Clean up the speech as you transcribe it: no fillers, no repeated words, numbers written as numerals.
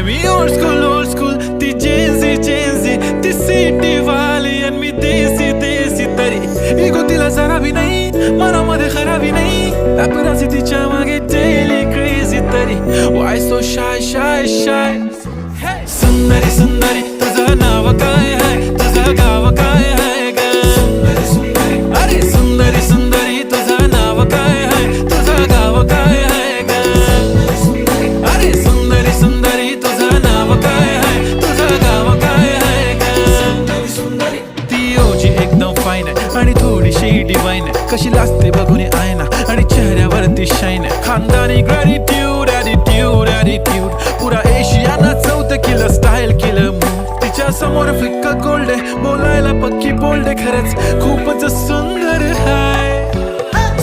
मी old school ती Gen Z ती city वाली आणि मी देसी तरी इगो तिला जरा भी नाही मनामध्ये खराबी नाही पॅपराझी तिच्या मागे डेली क्रेझी तरी why so shy सुंदरी तुझं नाव काय आहे तुझं गाव काय आहे ग अरे सुंदरी तुझं नाव काय आहे तुझं गाव काय आहे ग अरे सुंदरी तुझं नाव काय आहे तुझं गाव काय आहे ग ती ओजी एकदम फाईन आहे आणि थोडीशी डिवाइन आहे कशी लाजते बघून आयना आणि चेहऱ्यावरती शाईन आहे खानदानी ग्रॅटिट्यूड ॲटिट्यूड पुरा एशियाना चौथं किलं स्टाईल केलं मूव तिच्या समोर फिक्क गोल्ड आहे बोलायला पक्की बोल्ड आहे खरंच खूपच सुंदर आहे